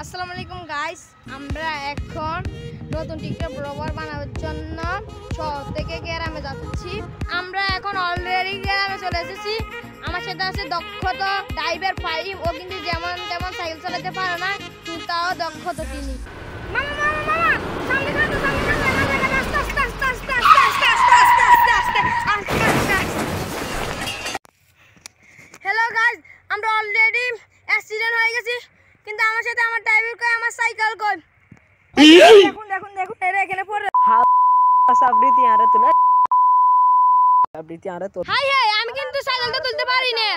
আসসালামু আলাইকুম গাইস, আমরা এখন নতুন টিকটক ব্লগার বানানোর জন্য শহর থেকে গ্রামে যাচ্ছি। আমরা এখন অলরেডি গ্রামে চলে এসেছি। আমার সাথে আছে দক্ষতা ড্রাইভার ফাইম। ও কিন্তু যেমন তেমন সাইকেল চালাতে পারে না, কিন্তু তাও দক্ষতা তিনি। মামা মামা মামা সামনে কাটো সামনে কাটো আস্তে আস্তে আস্তে আস্তে আস্তে আস্তে আস্তে আস্তে আস্তে আস্তে। হ্যালো গাইস, আমরা অলরেডি অ্যাক্সিডেন্ট হয়ে গেছি, কিন্তু আমার সাথে আমার ড্রাইভার কই, আমার সাইকেল কই। দেখুন দেখুন দেখুন এরা এখানে পড়ে। সাবরিতি আরে তুলে সাবরিতি আরে তো হাই হাই, আমি কিন্তু সাইকেলটা তুলতে পারি না।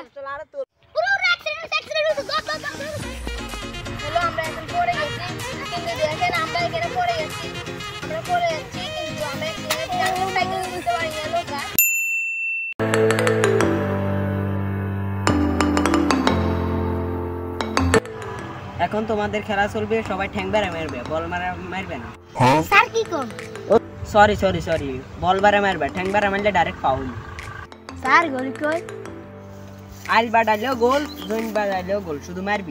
পুরো অ্যাক্সিডেন্ট হয়েছে। হ্যালো, আমরা এখন পড়ে গেছি, কিন্তু দেখেন আমরা এখানে পড়ে গেছি। আমরা পড়ে যাচ্ছি, কিন্তু আমরা অ্যাক্সিডেন্ট সাইকেল তুলতে পারি না। লোক এখন তোমাদের খেলা চলবে, সবাই ঠ্যাং বেড়ে মারবে, বল মারবে না। স্যার কি কোন? সরি বল বেড়ে মারবে, ঠ্যাং বেড়ে মারলে ডাইরেক্ট ফাউল। স্যার গোল কই? আইল বাড়াইলেও গোল, জয়েন বাড়াইলেও গোল, শুধু মারবি।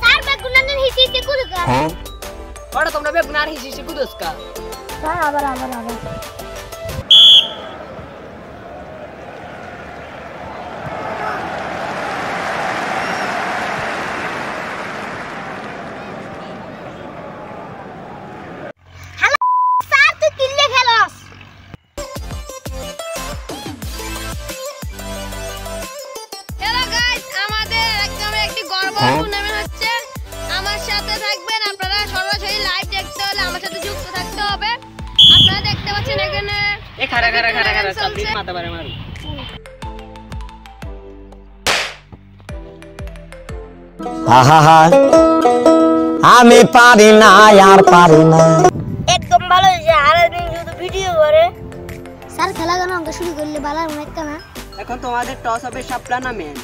স্যার বেগুনানের হিসিতে কুলকা। ওটা তোমরা বেগুনার হিসিতে কুদসকা। স্যার আবার টুর্নামেন্ট হচ্ছে। আমার সাথে থাকবেন আপনারা, সরাসরি লাইভ দেখতে হলে আমার সাথে যুক্ত থাকতে হবে। আপনারা দেখতে পাচ্ছেন এখানে এ খাড়া সাবরিত মাথা বারে মারু। আহা আমি পারি না, আর পারি না। একদম ভালো হয়েছে। আর দিন শুধু ভিডিও করে। স্যার খেলা কেন অঙ্ক শুরু করলে ভালো মনে একটা না। এখন তোমাদের টস হবে সাপলা না মেন?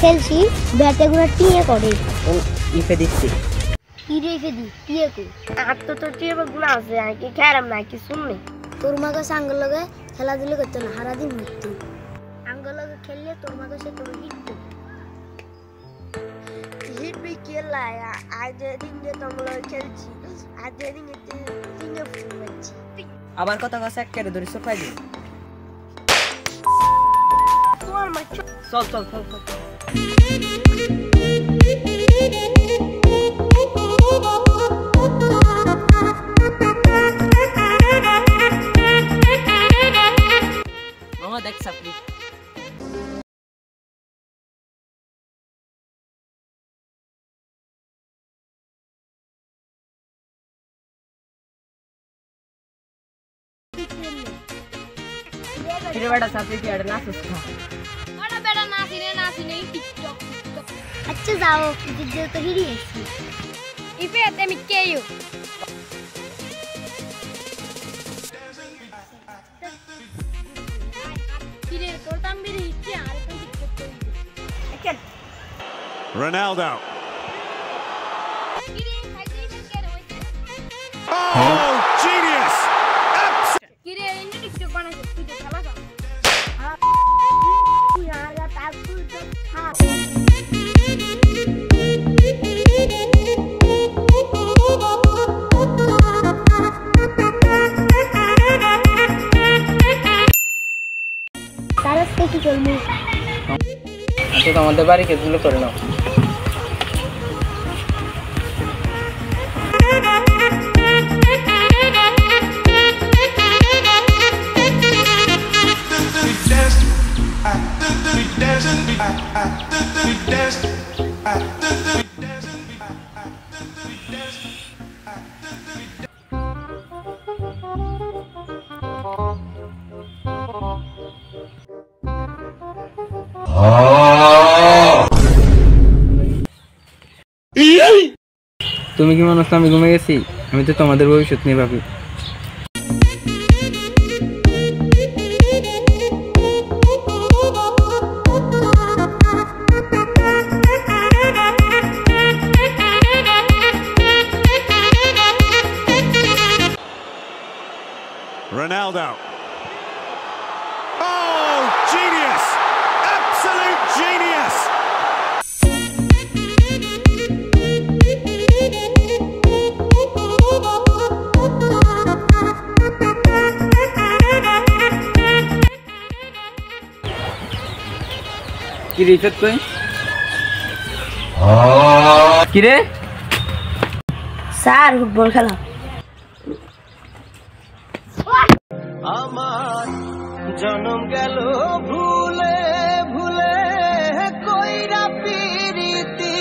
খেলছি ব্যাটে গুলো টিয়ে করে ইফে দিচ্ছি ইরে ইফে দি টিয়ে কো আর তো টিয়ে গুলো আছে আর কি খেলাম না কি শুননি। তোর মাকে সাঙ্গ লগে খেলাধুলা করতে না, সারা দিন মৃত্যু। আঙ্গ লগে খেললে তোর মাকে সে তোর হিট বি খেলা। আজ যেদিন যে তোমরা খেলছি, আজ যেদিন তিনটে ফুল মারছি। আবার কথা কথা এক করে ধরে সোফাই দি। তোমার মা চল মামা দেখ সাপরি। फिर बेटा सापरी की अड़ना सुस्ता बड़ा बेटा नासी नहीं टिकटॉक। अच्छा जाओ वीडियो तो ही है इपे आते मिक्के यू फिर तो तंबीर हिच्चे आ रहे टिकटॉक चल Ronaldo. Oh, genius! किरे इन टिकटॉक बना के तू चला जा। यार या ताकू तो खा। तारस पे की चलनी। तो আমাদের বাড়ি কেটে করে নাও। Just তুমি কি মনে হচ্ছে আমি ঘুমিয়ে গেছি? আমি তো তোমাদের ভবিষ্যৎ নিয়ে ভাবি। Ronaldo. Oh, genius! Absolute genius! কি রে ইফাত কই? কি রে? স্যার ফুটবল খেলা। আমার জনম গেল ভুলে ভুলে কইরা পিরিতি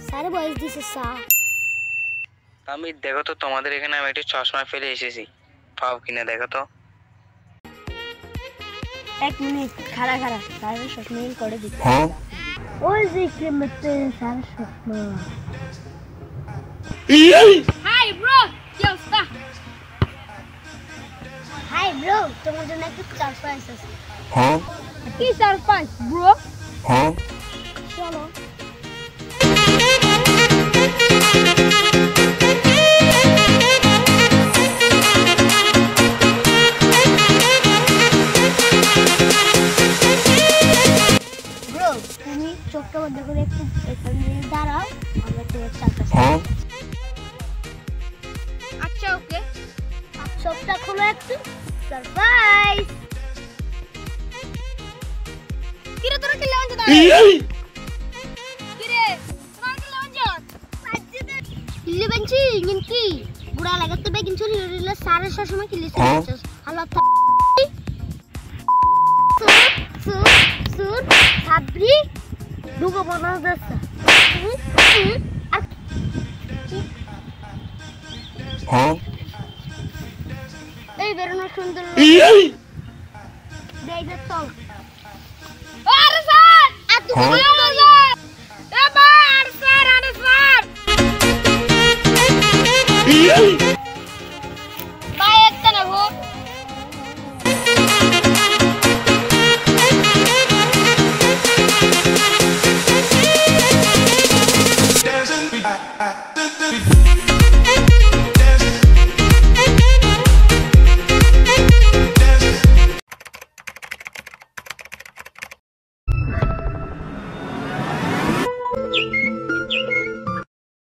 স্যার বয়স দিছে স্যার। আমি দেখো তো তোমাদের এখানে আমি একটা চশমা ফেলে এসেছি, পাও কিনা দেখো তো। এক মিনিট খাড়া খাড়া স্যারের স্বপ্ন করে দিচ্ছি। ওই যে ক্রিমতে স্যারের স্বপ্ন। হাই ব্রো, কি অবস্থা? হাই ব্রো, তোমার জন্য একটা সারপ্রাইজ আছে। কি সারপ্রাইজ ব্রো? চলো। তুমি চোখটা বন্ধ করে একটু এখানে দাঁড়াও, আমরা তো সারপ্রাইজ। আচ্ছা ওকে, চোখটা খোলো একটু। সারপ্রাইজ। কিরে তোরা কি লাগাচ্ছ? কিরে তোরা কি লাগাচ্ছ? লিবেনছি কিন্তু বুড়া লাগাতে বেগিন চুরি হইলো সারা সময় কি লিসে যাচ্ছস। হ্যালো সুর সাবরি দুগো বনা যাচ্ছে। এই বেরোনো সুন্দর দেইতে চল। আরে স্যার এত ভালো স্যার, এবার স্যার আরে স্যার ভাই একটা নেব। Dancing